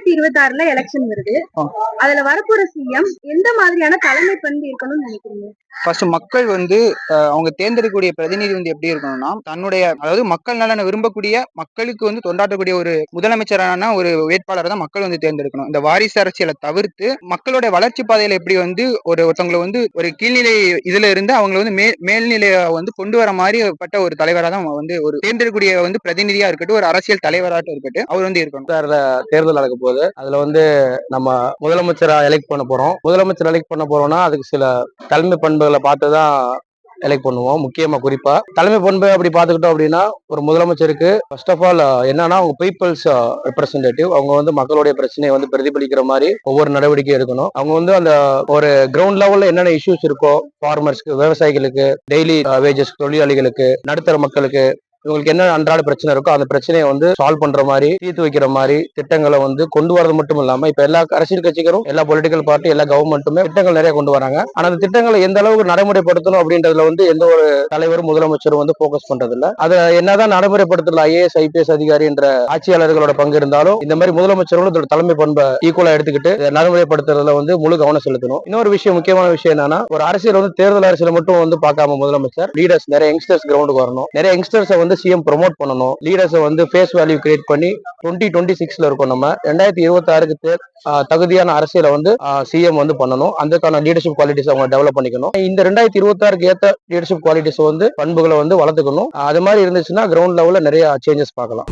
2026ல election வருது. அதுல வரப்போற சிஎம் எந்த மாதிரியான தலைமை பண்பு இருக்கணும்னு நினைக்கிறீங்க? ஃபர்ஸ்ட் மக்கள் அவங்க தேர்ந்தெடுக்கக்கூடிய பிரதிநிதி எப்படி இருக்கணும்னா, தன்னுடைய அதாவது மக்கள் நலனை விரும்பக்கூடிய, மக்களுக்கு தொண்டாற்றக்கூடிய ஒரு முதலமைச்சரான ஒரு வேட்பாளரை தான் மக்கள் தேர்ந்தெடுக்கணும். இந்த வாரிசு அரசியலை தவிர்த்து மக்களோட வளர்ச்சி பாதையில எப்படி ஒருத்தவங்களை ஒரு கீழ்நிலை இதுல இருந்து அவங்களை மேல்நிலைய கொண்டு வர மாதிரி பட்ட ஒரு தலைவராக தான் ஒரு தேர்ந்தெடுக்கக்கூடிய பிரதிநிதியா இருக்கட்டும், ஒரு அரசியல் தலைவராக இருக்கட்டும், அவர் இருக்கணும். தேர்தல் நடக்க போகுது. அதுல நம்ம முதலமைச்சரா எலெக்ட் பண்ண போறோம். முதலமைச்சர் எலெக்ட் பண்ண போறோம்னா அதுக்கு சில தலைமை பண்புகளை பார்த்துதான் எலெக்ட் பண்ணுவோம். முக்கியமா குறிப்பா தலைமை பண்பு அப்படி பார்த்துக்கிட்டோம் அப்படின்னா, ஒரு முதலமைச்சருக்கு ஃபர்ஸ்ட் ஆஃப் ஆல் என்னன்னா அவங்க பீப்புள்ஸ் ரெப்ரஸன்டேட்டிவ். அவங்க மக்களுடைய பிரச்சனையை பிரதிபலிக்கிற மாதிரி ஒவ்வொரு நடவடிக்கை எடுக்கணும். அவங்க அந்த ஒரு கிரவுண்ட் லெவல்ல என்னென்ன இஷ்யூஸ் இருக்கோ, ஃபார்மர்ஸ்க்கு, விவசாயிகளுக்கு, டெய்லி வேஜஸ் தொழிலாளிகளுக்கு, நடுத்தர மக்களுக்கு, இவங்களுக்கு என்ன அன்றாட பிரச்சனை இருக்கோ அந்த பிரச்சனையை சால்வ் பண்ற மாதிரி, தீர்த்து வைக்கிற மாதிரி திட்டங்களை கொண்டு வரது மட்டும் இல்லாம இப்ப எல்லா அரசியல் கட்சிகளும், எல்லா பொலிட்டிக்கல் பார்ட்டி, எல்லா கவர்மெண்ட்டுமே திட்டங்கள் நிறைய கொண்டு வராங்க. ஆனா அந்த திட்டங்களை எந்த அளவுக்கு நடைமுறைப்படுத்தணும் அப்படின்றதுல எந்த ஒரு தலைவரும் முதலமைச்சரும் போக்கஸ் பண்றது இல்ல. அதை என்னதான் நடைமுறைப்படுத்தல IAS IPS அதிகாரி என்ற ஆட்சியாளர்களோட பங்கு இருந்தாலும் இந்த மாதிரி முதலமைச்சர்களும் இதோட தலைமை பண்பை ஈக்குவலா எடுத்துக்கிட்டு நடைமுறைப்படுத்துறதுல முழு கவனம் செலுத்தணும். இன்னொரு விஷயம், முக்கியமான விஷயம் என்னன்னா, ஒரு அரசியல் தேர்தல் அரசியல் மட்டும் பார்க்காம முதலமைச்சர் லீடர்ஸ், நிறைய யங்ஸ்டர்ஸ் கிரவுண்டுக்கு வரணும். நிறைய யங்ஸ்டர்ஸ் சிஎம் ப்ரொமோட் பண்ணணும். லீடர்ஸை ஃபேஸ் வேல்யூ கிரியேட் பண்ணி 2026ல இருக்கும். நம்ம 2026க்கு தகுதியான அரசியலை சிஎம் பண்ணணும். அதுக்கான லீடர்ஷிப் குவாலிட்டிஸ் அவங்க டெவலப் பண்ணிக்கணும். இந்த 2026க்கு ஏற்ற லீடர்ஷிப் குவாலிட்டிஸ் பண்புகளை வளர்த்துக்கணும். அது மாதிரி இருந்துச்சுன்னா கிரவுண்ட் லெவல்ல நிறைய சேஞ்சஸ் பார்க்கலாம்.